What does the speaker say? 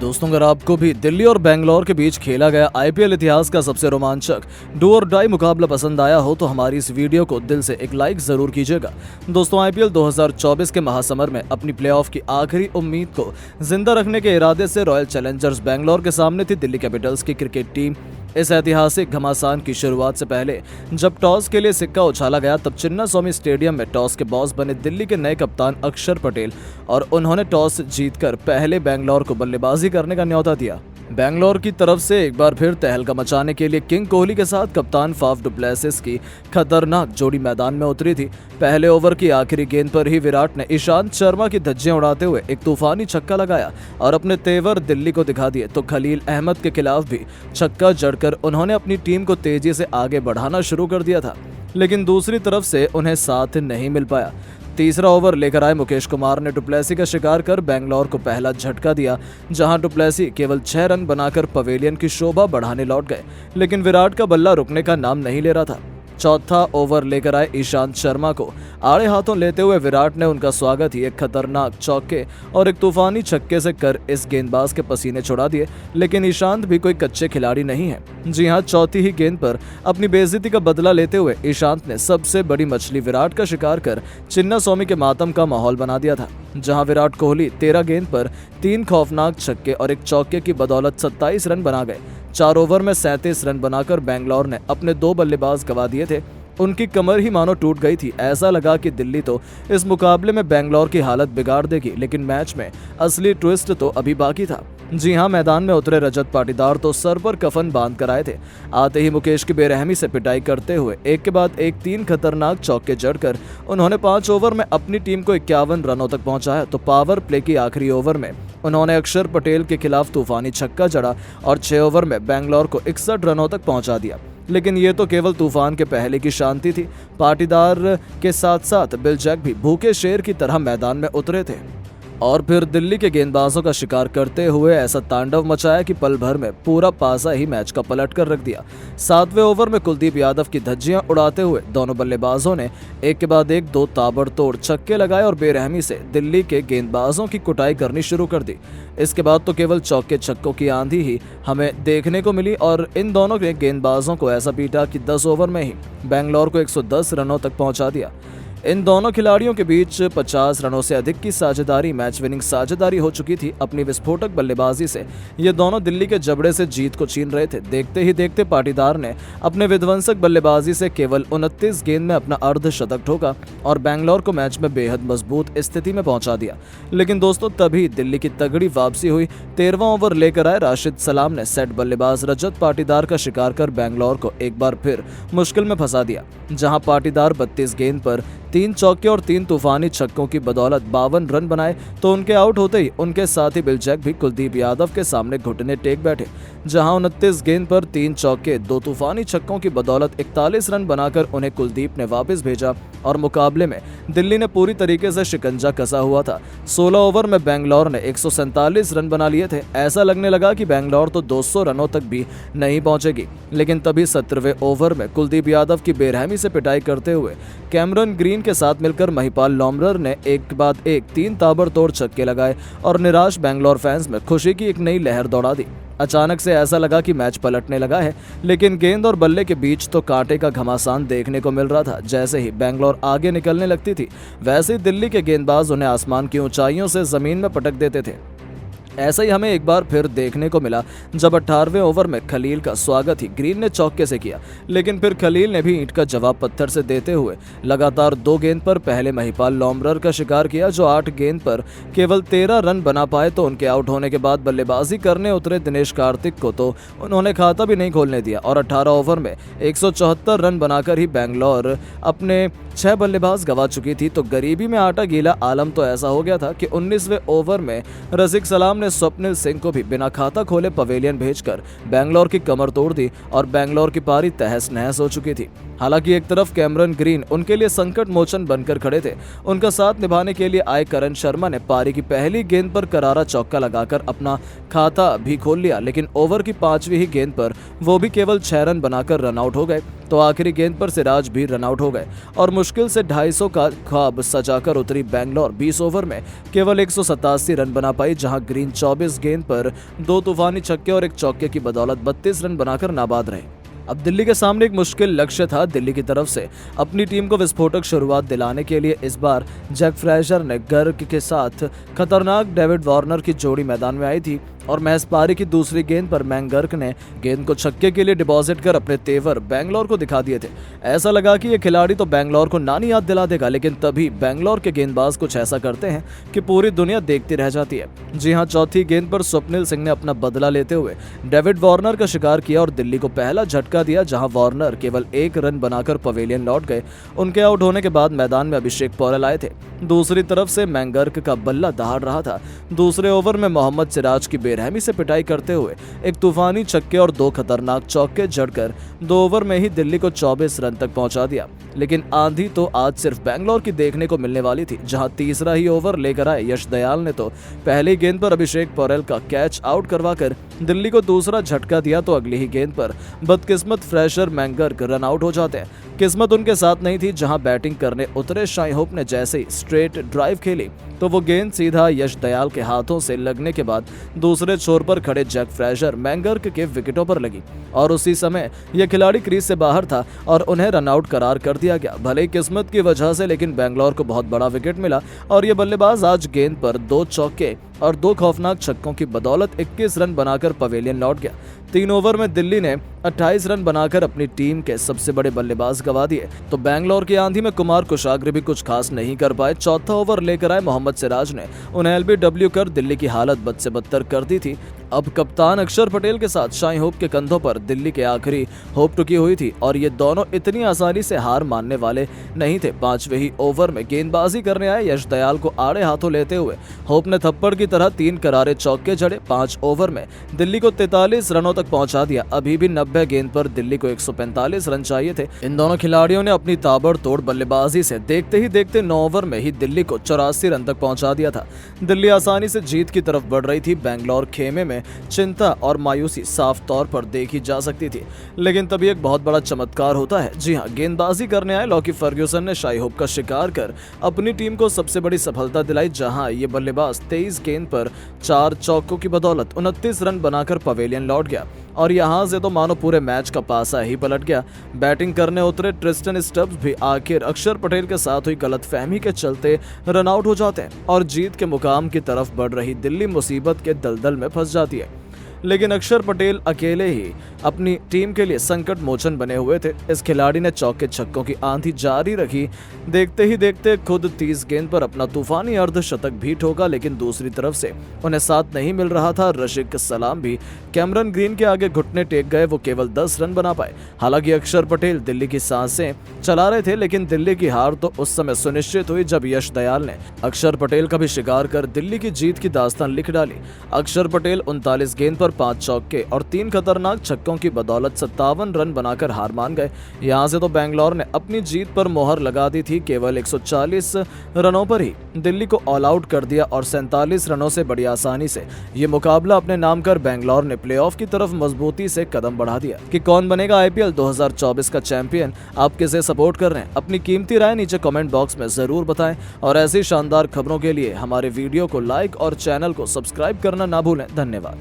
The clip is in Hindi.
दोस्तों, अगर आपको भी दिल्ली और बेंगलोर के बीच खेला गया आईपीएल इतिहास का सबसे रोमांचक डू और डाई मुकाबला पसंद आया हो तो हमारी इस वीडियो को दिल से एक लाइक जरूर कीजिएगा। दोस्तों, आईपीएल 2024 के महासमर में अपनी प्लेऑफ की आखिरी उम्मीद को जिंदा रखने के इरादे से रॉयल चैलेंजर्स बेंगलोर के सामने थी दिल्ली कैपिटल्स की क्रिकेट टीम। इस ऐतिहासिक घमासान की शुरुआत से पहले जब टॉस के लिए सिक्का उछाला गया तब चिन्नास्वामी स्टेडियम में टॉस के बॉस बने दिल्ली के नए कप्तान अक्षर पटेल और उन्होंने टॉस जीतकर पहले बेंगलोर को बल्लेबाजी करने का न्योता दिया। बेंगलोर की तरफ से एक बार फिर तहलका मचाने के लिए किंग कोहली के साथ कप्तान फाफ डु प्लेसिस की खतरनाक जोड़ी मैदान में उतरी थी। पहले ओवर की आखिरी गेंद पर ही विराट ने ईशांत शर्मा की धज्जियां उड़ाते हुए एक तूफानी छक्का लगाया और अपने तेवर दिल्ली को दिखा दिए तो खलील अहमद के खिलाफ भी छक्का जड़कर उन्होंने अपनी टीम को तेजी से आगे बढ़ाना शुरू कर दिया था, लेकिन दूसरी तरफ से उन्हें साथ नहीं मिल पाया। तीसरा ओवर लेकर आए मुकेश कुमार ने डुप्लेसी का शिकार कर बेंगलोर को पहला झटका दिया, जहां डुप्लेसी केवल 6 रन बनाकर पवेलियन की शोभा बढ़ाने लौट गए, लेकिन विराट का बल्ला रुकने का नाम नहीं ले रहा था। चौथा ओवर लेकर आए ईशांत शर्मा को आड़े हाथों लेते हुए विराट ने उनका स्वागत ही एक खतरनाक चौके और एक तूफानी छक्के से कर इस गेंदबाज के पसीने छुड़ा दिए, लेकिन ईशांत भी कोई कच्चे खिलाड़ी नहीं है। जी हां, चौथी ही गेंद पर अपनी बेइज्जती का बदला लेते हुए ईशांत ने सबसे बड़ी मछली विराट का शिकार कर चिन्नास्वामी के मातम का माहौल बना दिया था, जहां विराट कोहली 13 गेंद पर 3 खौफनाक छक्के और एक चौके की बदौलत 27 रन बना गए। 4 ओवर में 37 रन बनाकर बेंगलोर ने अपने 2 बल्लेबाज गंवा दिए थे। उनकी कमर ही मानो टूट गई थी। ऐसा लगा कि दिल्ली तो इस मुकाबले में बेंगलोर की हालत बिगाड़ देगी, लेकिन मैच में असली ट्विस्ट तो अभी बाकी था। जी हां, मैदान में उतरे रजत पाटीदार तो सर पर कफन बांध कर आए थे। आते ही मुकेश की बेरहमी से पिटाई करते हुए एक के बाद एक 3 खतरनाक चौके जड़कर उन्होंने 5 ओवर में अपनी टीम को 51 रनों तक पहुंचाया तो पावर प्ले की आखिरी ओवर में उन्होंने अक्षर पटेल के खिलाफ तूफानी छक्का जड़ा और 6 ओवर में बेंगलोर को 61 रनों तक पहुंचा दिया। लेकिन ये तो केवल तूफान के पहले की शांति थी। पाटीदार के साथ साथ बिल जैक भी भूखे शेर की तरह मैदान में उतरे थे और फिर दिल्ली के गेंदबाजों का शिकार करते हुए ऐसा तांडव मचाया कि पल भर में पूरा पासा ही मैच का पलट कर रख दिया। 7वें ओवर में कुलदीप यादव की धज्जियां उड़ाते हुए दोनों बल्लेबाजों ने एक के बाद एक 2 ताबड़तोड़ छक्के लगाए और बेरहमी से दिल्ली के गेंदबाजों की कुटाई करनी शुरू कर दी। इसके बाद तो केवल चौके छक्कों की आंधी ही हमें देखने को मिली और इन दोनों के गेंदबाजों को ऐसा पीटा कि 10 ओवर में ही बेंगलोर को 110 रनों तक पहुंचा दिया। इन दोनों खिलाड़ियों के बीच 50 रनों से अधिक की साझेदारी मैच विनिंग साझेदारी हो चुकी थी। अपनी विस्फोटक बल्लेबाजी से ये दोनों दिल्ली के जबड़े से जीत को छीन रहे थे। देखते ही देखते पाटीदार ने अपने विध्वंसक बल्लेबाजी से केवल 29 गेंद में अपना अर्धशतक ठोका और बेंगलोर को मैच में बेहद मजबूत स्थिति में पहुंचा दिया। लेकिन दोस्तों, तभी दिल्ली की तगड़ी वापसी हुई। 13वां ओवर लेकर आए राशिद सलाम ने सेट बल्लेबाज रजत पाटीदार का शिकार कर बेंगलोर को एक बार फिर मुश्किल में फंसा दिया, जहां पाटीदार 32 गेंद पर 3 चौके और 3 तूफानी छक्कों की बदौलत 52 रन बनाए तो उनके आउट होते ही उनके साथी बिल जैक भी कुलदीप यादव के सामने घुटने टेक बैठे, जहां 29 गेंद पर 3 चौके 2 तूफानी छक्कों की बदौलत 41 रन बनाकर उन्हें कुलदीप ने वापस भेजा और मुकाबले में दिल्ली ने पूरी तरीके से शिकंजा कसा हुआ था। 16 ओवर में बेंगलोर ने 147 रन बना लिए थे। ऐसा लगने लगा कि बेंगलोर तो 200 रनों तक भी नहीं पहुंचेगी, लेकिन तभी 17वें ओवर में कुलदीप यादव की बेरहमी से पिटाई करते हुए कैमरन ग्रीन के साथ मिलकर महिपाल लोमरर ने एक के बाद एक 3 ताबड़तोड़ छक्के लगाए और निराश बेंगलोर फैंस में खुशी की एक नई लहर दौड़ा दी। अचानक से ऐसा लगा कि मैच पलटने लगा है, लेकिन गेंद और बल्ले के बीच तो कांटे का घमासान देखने को मिल रहा था। जैसे ही बेंगलोर आगे निकलने लगती थी वैसे ही दिल्ली के गेंदबाज उन्हें आसमान की ऊंचाइयों से जमीन में पटक देते थे। ऐसा ही हमें एक बार फिर देखने को मिला जब 18वें ओवर में खलील का स्वागत ही ग्रीन ने चौके से किया, लेकिन फिर खलील ने भी ईंट का जवाब पत्थर से देते हुए लगातार 2 गेंद पर पहले महिपाल लोमरर का शिकार किया, जो 8 गेंद पर केवल 13 रन बना पाए। तो उनके आउट होने के बाद बल्लेबाजी करने उतरे दिनेश कार्तिक को तो उन्होंने खाता भी नहीं खोलने दिया और 18 ओवर में 174 रन बनाकर ही बेंगलोर अपने 6 बल्लेबाज गंवा चुकी थी। तो गरीबी में आटा गीला आलम तो ऐसा हो गया था कि 19वें ओवर में रसिक सलाम ने स्वप्निल सिंह को भी बिना खाता खोले पवेलियन भेजकर बेंगलोर की कमर तोड़ दी और बेंगलोर की पारी तहस नहस हो चुकी थी। हालांकि एक तरफ कैमरन ग्रीन उनके लिए संकट मोचन बनकर खड़े थे। उनका साथ निभाने के लिए आए करण शर्मा ने पारी की पहली गेंद पर करारा चौका लगाकर अपना खाता भी खोल लिया, लेकिन ओवर की 5वीं ही गेंद पर वो भी केवल 6 रन बनाकर रन आउट हो गए। तो तो आखिरी गेंद पर सिराज भी रनआउट हो गए और मुश्किल से 250 का ख्वाब सजाकर उतरी बेंगलोर 20 ओवर में केवल 187 रन बना पाई, जहां ग्रीन 24 गेंद पर 2 तूफानी छक्के और एक चौके की बदौलत 32 रन बनाकर नाबाद रहे। अब दिल्ली के सामने एक मुश्किल लक्ष्य था। दिल्ली की तरफ से अपनी टीम को विस्फोटक शुरुआत दिलाने के लिए इस बार जैक फ्रेजर ने गर्क के साथ खतरनाक डेविड वार्नर की जोड़ी मैदान में आई थी और महज पारी की दूसरी गेंद पर मैंगर्क ने गेंद को छक्के के लिए डिपॉजिट कर अपने तेवर बेंगलोर को दिखा दिए थे। ऐसा लगा कि ये खिलाड़ी तो बेंगलोर को नानी याद दिला देगा, लेकिन तभी बेंगलोर के गेंदबाज कुछ ऐसा करते हैं कि पूरी दुनिया देखती रह जाती है। जी हां, चौथी गेंद पर स्वप्निल सिंह ने अपना बदला लेते हुए डेविड वार्नर का शिकार किया और दिल्ली को पहला झटका दिया, जहां वार्नर केवल 1 रन बनाकर पवेलियन लौट गए। उनके आउट होने के बाद मैदान में अभिषेक पौरेल आए थे। दूसरी तरफ से मैंगर्क का बल्ला दहाड़ रहा था। दूसरे ओवर में मोहम्मद सिराज की बेरहमी से पिटाई करते हुए एक तूफानी छक्के और 2 खतरनाक चौके जड़कर 2 ओवर में ही दिल्ली को 24 रन तक पहुंचा दिया। लेकिन आंधी तो आज सिर्फ बेंगलोर की देखने को मिलने वाली थी, जहां तीसरा ही ओवर लेकर आए यश दयाल ने तो पहली गेंद पर अभिषेक पौरेल का कैच आउट करवाकर दिल्ली को दूसरा झटका दिया, तो अगली ही गेंद पर बदकिस्मत फ्रेशर मैंगर्क रन आउट हो जाते हैं। किस्मत उनके साथ नहीं थी, जहां बैटिंग करने उतरे शाई होप ने जैसे ही स्ट्रेट ड्राइव खेली तो वो गेंद सीधा यश दयाल के हाथों से लगने के बाद दूसरे छोर पर खड़े जैक फ्रेजर मैंगर्क के विकेटों पर लगी और उसी समय यह खिलाड़ी क्रीज से बाहर था और उन्हें रनआउट करार कर दिया गया। भले ही किस्मत की वजह से, लेकिन बेंगलोर को बहुत बड़ा विकेट मिला और ये बल्लेबाज आज गेंद पर 2 चौके और 2 खौफनाक छक्कों की बदौलत 21 रन बनाकर पवेलियन लौट गया। 3 ओवर में दिल्ली ने 28 रन बनाकर अपनी टीम के सबसे बड़े बल्लेबाज गंवा दिए, तो बेंगलोर की आंधी में कुमार कुशाग्र भी कुछ खास नहीं कर पाए। चौथा ओवर लेकर आए मोहम्मद सिराज ने उन्हें एलबीडब्ल्यू कर दिल्ली की हालत बद से बदतर कर दी थी। अब कप्तान अक्षर पटेल के साथ शाई होप के कंधों पर दिल्ली के आखिरी होप टुकी हुई थी और ये दोनों इतनी आसानी से हार मानने वाले नहीं थे। 5वें ही ओवर में गेंदबाजी करने आए यश दयाल को आड़े हाथों लेते हुए होप ने थप्पड़ की तरह 3 करारे चौके जड़े। 5 ओवर में दिल्ली को 43 रनों तक पहुंचा दिया। अभी भी 90 गेंद पर दिल्ली को 145 रन चाहिए थे। इन दोनों खिलाड़ियों ने अपनी ताबड़तोड़ बल्लेबाजी से देखते ही देखते 9 ओवर में ही दिल्ली को 84 रन तक पहुंचा दिया था। दिल्ली आसानी से जीत की तरफ बढ़ रही थी। बेंगलोर खेमे में चिंता और मायूसी साफ तौर पर देखी जा सकती थी, लेकिन तभी एक बहुत बड़ा चमत्कार होता है। जी हां, गेंदबाजी करने आए लॉकी फर्ग्यूसन ने शाई होप का शिकार कर अपनी टीम को सबसे बड़ी सफलता दिलाई, जहां ये बल्लेबाज 23 गेंद पर 4 चौकों की बदौलत 29 रन बनाकर पवेलियन लौट गया और यहां से तो मानो पूरे मैच का पासा ही पलट गया। बैटिंग करने उतरे ट्रिस्टन स्टब्स भी आखिर अक्षर पटेल के साथ हुई गलतफहमी के चलते रन आउट हो जाते हैं और जीत के मुकाम की तरफ बढ़ रही दिल्ली मुसीबत के दलदल में फंस जाती है। लेकिन अक्षर पटेल अकेले ही अपनी टीम के लिए संकट मोचन बने हुए थे। इस खिलाड़ी ने चौके छक्कों की आंधी जारी रखी। देखते ही देखते खुद 30 गेंद पर अपना तूफानी अर्धशतक भी ठोका, लेकिन दूसरी तरफ से उन्हें साथ नहीं मिल रहा था। रशीद सलाम भी कैमरन ग्रीन के आगे घुटने टेक गए। वो केवल 10 रन बना पाए। हालांकि अक्षर पटेल दिल्ली की सांसें चला रहे थे, लेकिन दिल्ली की हार तो उस समय सुनिश्चित हुई जब यश दयाल ने अक्षर पटेल का भी शिकार कर दिल्ली की जीत की दास्तान लिख डाली। अक्षर पटेल 39 गेंद पर 5 चौके और 3 खतरनाक छक्कों की बदौलत 57 रन बनाकर हार मान गए। यहां से तो बेंगलोर ने अपनी जीत पर मोहर लगा दी थी। केवल 140 रनों पर ही दिल्ली को ऑल आउट कर दिया और 47 रनों से बड़ी आसानी से ये मुकाबला अपने नाम कर बेंगलोर ने प्लेऑफ की तरफ मजबूती से कदम बढ़ा दिया। कि कौन बनेगा आईपीएल 2024 का चैंपियन, आप किसे सपोर्ट कर रहे हैं? अपनी कीमती राय नीचे कमेंट बॉक्स में जरूर बताएं और ऐसी शानदार खबरों के लिए हमारे वीडियो को लाइक और चैनल को सब्सक्राइब करना ना भूलें। धन्यवाद।